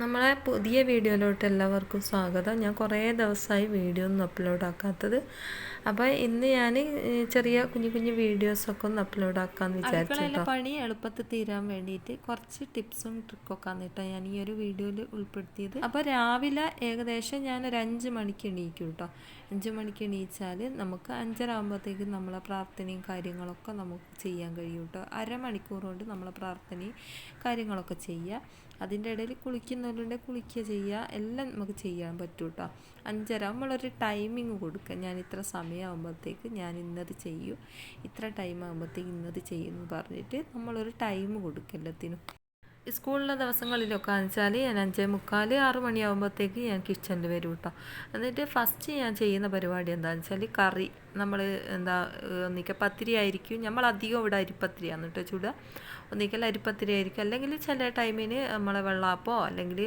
നമ്മളെ പുതിയ വീഡിയോയിലോട്ട് എല്ലാവർക്കും സ്വാഗതം. ഞാൻ കുറേ ദിവസമായി വീഡിയോ ഒന്നും അപ്ലോഡ് ആക്കാത്തത്. അപ്പോൾ ഇന്ന് ഞാൻ ചെറിയ കുഞ്ഞു കുഞ്ഞു വീഡിയോസൊക്കെ ഒന്ന് അപ്ലോഡ് ആക്കാമെന്ന് വിചാരിച്ചു കേട്ടോ. പണി എളുപ്പത്തിൽ തീരാൻ വേണ്ടിയിട്ട് കുറച്ച് ടിപ്സും ട്രിക്കൊക്കെ ആന്നിട്ടാണ് ഞാൻ ഈ ഒരു വീഡിയോയിൽ ഉൾപ്പെടുത്തിയത്. അപ്പോൾ രാവിലെ ഏകദേശം ഞാനൊരു 5 മണിക്ക് എണീക്കും കേട്ടോ. 5 മണിക്ക് എണീച്ചാൽ നമുക്ക് 5:30 ആകുമ്പോഴത്തേക്ക് നമ്മളെ പ്രാർത്ഥനയും കാര്യങ്ങളൊക്കെ നമുക്ക് ചെയ്യാൻ കഴിയും കേട്ടോ. അരമണിക്കൂർ കൊണ്ട് നമ്മളെ പ്രാർത്ഥനയും കാര്യങ്ങളൊക്കെ ചെയ്യുക. അതിൻ്റെ ഇടയിൽ കുളിക്കുന്നവരുണ്ടെങ്കിൽ കുളിക്കുക ചെയ്യുക, എല്ലാം നമുക്ക് ചെയ്യാൻ പറ്റും കേട്ടോ. 5:30 നമ്മളൊരു ടൈമിങ് കൊടുക്കുക. ഞാൻ ഇത്ര സമയമാകുമ്പോഴത്തേക്ക് ഞാൻ ഇന്നത് ചെയ്യും, ഇത്ര ടൈം ആകുമ്പോഴത്തേക്ക് ഇന്നത് ചെയ്യുമെന്ന് പറഞ്ഞിട്ട് നമ്മളൊരു ടൈം കൊടുക്കുക എല്ലാത്തിനും. സ്കൂളിലെ ദിവസങ്ങളിലൊക്കെ വെച്ചാൽ ഞാൻ 5:45 6 മണിയാകുമ്പോഴത്തേക്ക് ഞാൻ കിച്ചണിൽ വരും കേട്ടോ. എന്നിട്ട് ഫസ്റ്റ് ഞാൻ ചെയ്യുന്ന പരിപാടി എന്താണെന്ന് വെച്ചാൽ കറി നമ്മൾ ഒന്നിക്കൽ പത്തിരി ആയിരിക്കും. നമ്മൾ അധികം ഇവിടെ അരിപ്പത്തിരിയാണ് കേട്ടോ ചൂടുക. ഒന്നിക്കൽ അരിപ്പത്തിരി ആയിരിക്കും, അല്ലെങ്കിൽ ചില ടൈമിന് നമ്മളെ വെള്ളാപ്പോ അല്ലെങ്കിൽ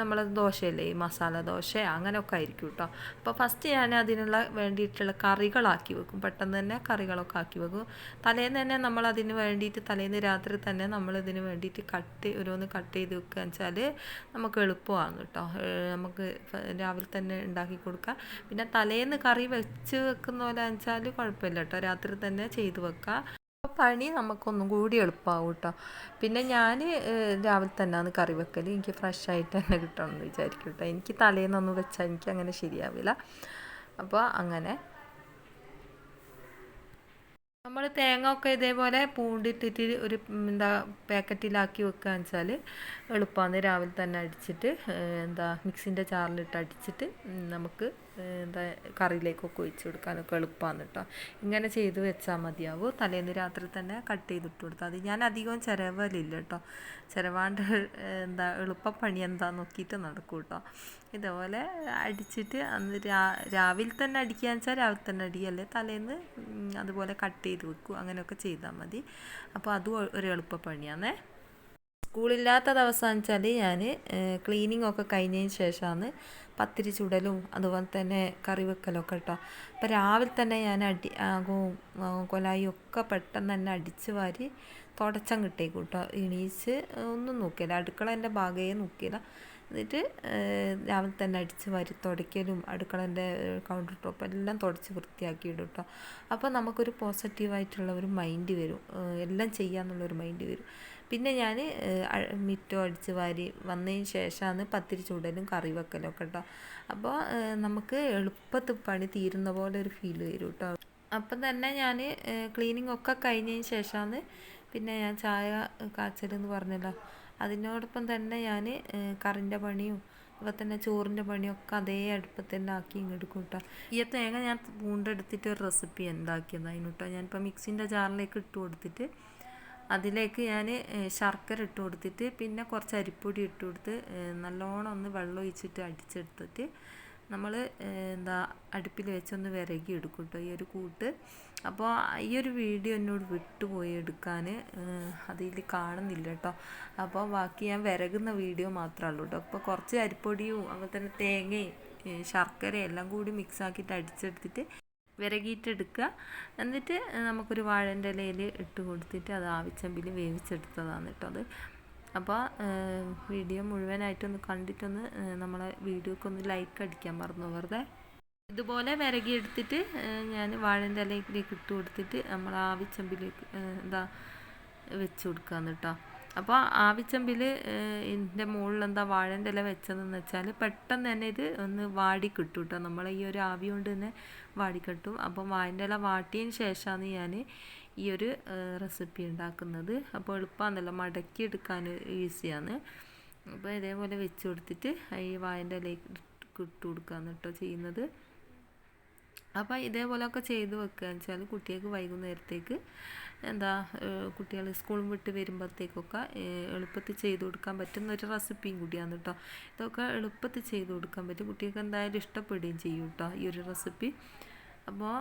നമ്മളെ ദോശയല്ലേ ഈ മസാല ദോശ അങ്ങനെയൊക്കെ ആയിരിക്കും കേട്ടോ. അപ്പോൾ ഫസ്റ്റ് ഞാൻ അതിനുള്ള വേണ്ടിയിട്ടുള്ള കറികളാക്കി വെക്കും. പെട്ടെന്ന് തന്നെ കറികളൊക്കെ ആക്കി വെക്കും. തലേന്ന് തന്നെ നമ്മൾ അതിന് വേണ്ടിയിട്ട് തലേന്ന് രാത്രി തന്നെ നമ്മളിതിന് വേണ്ടിയിട്ട് ഓരോന്ന് കട്ട് ചെയ്ത് വെക്കുക വെച്ചാൽ നമുക്ക് എളുപ്പമാണ് കേട്ടോ. നമുക്ക് രാവിലെ തന്നെ ഉണ്ടാക്കി കൊടുക്കാം. പിന്നെ തലേന്ന് കറി വെച്ച് വെക്കുന്ന പോലെ വെച്ചാൽ കുഴപ്പമില്ല കേട്ടോ, രാത്രി തന്നെ ചെയ്ത് വെക്കാം. അപ്പോൾ പണി നമുക്കൊന്നും കൂടി എളുപ്പമാവും കേട്ടോ. പിന്നെ ഞാൻ രാവിലെ തന്നെയാണ് കറി വെക്കൽ. എനിക്ക് ഫ്രഷ് ആയിട്ട് തന്നെ കിട്ടണമെന്ന് വിചാരിക്കും കേട്ടോ. എനിക്ക് തലേന്നൊന്നും വെച്ചാൽ എനിക്ക് അങ്ങനെ ശരിയാവില്ല. അപ്പോൾ അങ്ങനെ നമ്മൾ തേങ്ങ ഒക്കെ ഇതേപോലെ പൂണ്ടിട്ടിട്ട് ഒരു പാക്കറ്റിലാക്കി വെക്കുകയെന്ന് വെച്ചാൽ എളുപ്പമാണ്. രാവിലെ തന്നെ അടിച്ചിട്ട് മിക്സിൻ്റെ ജാറിലിട്ട് അടിച്ചിട്ട് നമുക്ക് കറിയിലേക്കൊക്കെ ഒഴിച്ച് കൊടുക്കാനൊക്കെ എളുപ്പമാണ് കേട്ടോ. ഇങ്ങനെ ചെയ്ത് വെച്ചാൽ മതിയാവും. തലേന്ന് രാത്രി തന്നെ കട്ട് ചെയ്തിട്ട് കൊടുത്താൽ മതി. ഞാൻ അധികം ചിരവലില്ല കേട്ടോ. ചിരവാണ്ട് എളുപ്പപ്പണി എന്താന്ന് നോക്കിയിട്ട് നടക്കും കേട്ടോ. ഇതേപോലെ അടിച്ചിട്ട് അന്ന് രാവിലെ തന്നെ അടിക്കുകയെന്ന് വെച്ചാൽ രാവിലെ തന്നെ അടിക്കല്ലേ, തലേന്ന് അതുപോലെ കട്ട് ചെയ്ത് വെക്കും. അങ്ങനെയൊക്കെ ചെയ്താൽ മതി. അപ്പോൾ അതും ഒരു എളുപ്പപ്പണിയാണേ. സ്കൂളില്ലാത്ത ദിവസം വെച്ചാൽ ഞാൻ ക്ലീനിങ് ഒക്കെ കഴിഞ്ഞതിന് ശേഷമാണ് പത്തിരി ചുടലും അതുപോലെ തന്നെ കറി വെക്കലൊക്കെ കേട്ടോ. അപ്പോൾ രാവിലെ തന്നെ ഞാൻ കൊലായും ഒക്കെ പെട്ടെന്ന് തന്നെ അടിച്ച് വാരി തുടച്ചം കിട്ടേക്കും കേട്ടോ. എണീച്ച് ഒന്നും നോക്കിയില്ല, അടുക്കളേൻ്റെ ഭാഗമേ നോക്കിയില്ല. എന്നിട്ട് രാവിലെ തന്നെ അടിച്ച് വാരി തുടയ്ക്കലും അടുക്കളേൻ്റെ കൗണ്ടർ ടോപ്പ് എല്ലാം തുടച്ച് വൃത്തിയാക്കിയിടും കേട്ടോ. അപ്പോൾ നമുക്കൊരു പോസിറ്റീവായിട്ടുള്ള ഒരു മൈൻഡ് വരും, എല്ലാം ചെയ്യാമെന്നുള്ളൊരു മൈൻഡ് വരും. പിന്നെ ഞാൻ മിറ്റം അടിച്ച് വാരി വന്നതിന് ശേഷമാണ് പത്തിരി ചൂടലും കറി വെക്കലും ഒക്കെ കേട്ടോ. അപ്പോൾ നമുക്ക് എളുപ്പത്തിൽ പണി തീരുന്ന പോലെ ഒരു ഫീൽ വരും കേട്ടോ. അപ്പം തന്നെ ഞാൻ ക്ലീനിങ് ഒക്കെ കഴിഞ്ഞതിന് ശേഷമാണ് പിന്നെ ഞാൻ ചായ കാച്ചലെന്ന് പറഞ്ഞല്ലോ. അതിനോടൊപ്പം തന്നെ ഞാൻ കറിൻ്റെ പണിയും അതുപോലെ തന്നെ ചോറിൻ്റെ പണിയൊക്കെ അതേ അടുപ്പത്ത് തന്നെ ആക്കി ഇങ്ങെടുക്കും കേട്ടോ. ഈ തേങ്ങ ഞാൻ പൂണ്ടെടുത്തിട്ട് ഒരു റെസിപ്പി ഉണ്ടാക്കിയതായിരുന്നു കേട്ടോ. ഞാനിപ്പോൾ മിക്സിൻ്റെ ജാറിലേക്ക് ഇട്ട് കൊടുത്തിട്ട് അതിലേക്ക് ഞാൻ ശർക്കര ഇട്ട് കൊടുത്തിട്ട് പിന്നെ കുറച്ച് അരിപ്പൊടി ഇട്ട് കൊടുത്ത് നല്ലോണം ഒന്ന് വെള്ളം ഒഴിച്ചിട്ട് അടിച്ചെടുത്തിട്ട് നമ്മൾ അടുപ്പിൽ വെച്ചൊന്ന് വിരകി എടുക്കും കേട്ടോ ഈ ഒരു കൂട്ട്. അപ്പോൾ ഈ ഒരു വീഡിയോ എന്നോട് വിട്ടുപോയി എടുക്കാൻ, അതിൽ കാണുന്നില്ല കേട്ടോ. അപ്പോൾ ബാക്കി ഞാൻ വിരകുന്ന വീഡിയോ മാത്രമേ ഉള്ളൂ കേട്ടോ. അപ്പോൾ കുറച്ച് അരിപ്പൊടിയും അതുപോലെ തന്നെ തേങ്ങയും ശർക്കരയും എല്ലാം കൂടി മിക്സാക്കിയിട്ട് അടിച്ചെടുത്തിട്ട് വിരകിയിട്ടെടുക്കുക. എന്നിട്ട് നമുക്കൊരു വാഴൻ്റെ ഇലയിൽ ഇട്ട് കൊടുത്തിട്ട് അത് ആവിച്ചമ്പിൽ വേവിച്ചെടുത്തതാണ് കേട്ടോ അത്. അപ്പോൾ വീഡിയോ മുഴുവനായിട്ടൊന്ന് കണ്ടിട്ടൊന്ന് നമ്മളെ വീഡിയോക്കൊന്ന് ലൈക്ക് അടിക്കാൻ മറന്നു വെറുതെ. ഇതുപോലെ വിരകിയെടുത്തിട്ട് ഞാൻ വാഴൻ്റെ ഇലയിലേക്ക് ഇട്ട് കൊടുത്തിട്ട് നമ്മൾ ആവിച്ചമ്പിലേക്ക് വെച്ച് കൊടുക്കുകയെന്ന് കേട്ടോ. അപ്പോൾ ആവിച്ചമ്പിൽ ഇതിൻ്റെ മുകളിൽ വാഴൻ്റെ ഇല വെച്ചതെന്ന് വെച്ചാൽ പെട്ടെന്ന് തന്നെ ഇത് ഒന്ന് വാടി കിട്ടും കേട്ടോ. നമ്മൾ ഈ ഒരു ആവി കൊണ്ട് തന്നെ വാടിക്കിട്ടും. അപ്പം വാഴൻ്റെ ഇല വാട്ടിയതിന് ശേഷമാണ് ഞാൻ ഈ ഒരു റെസിപ്പി ഉണ്ടാക്കുന്നത്. അപ്പോൾ എളുപ്പമാണല്ലോ, മടക്കി എടുക്കാൻ ഈസിയാണ്. അപ്പോൾ ഇതേപോലെ വെച്ച് കൊടുത്തിട്ട് ഈ വാഴൻ്റെ ഇലയിലേക്ക് ഇട്ട് കൊടുക്കുകയാണ് കേട്ടോ ചെയ്യുന്നത്. അപ്പോൾ ഇതേപോലെയൊക്കെ ചെയ്ത് വെക്കുകയെന്ന് വെച്ചാൽ കുട്ടികൾക്ക് വൈകുന്നേരത്തേക്ക് കുട്ടികൾ സ്കൂളും വിട്ട് വരുമ്പോഴത്തേക്കൊക്കെ എളുപ്പത്തിൽ ചെയ്ത് കൊടുക്കാൻ പറ്റുന്ന ഒരു റെസിപ്പിയും കൂടിയാണ് കേട്ടോ. ഇതൊക്കെ എളുപ്പത്തിൽ ചെയ്ത് കൊടുക്കാൻ പറ്റും, കുട്ടികൾക്ക് എന്തായാലും ഇഷ്ടപ്പെടുകയും ചെയ്യും കേട്ടോ ഈ ഒരു റെസിപ്പി. അപ്പോൾ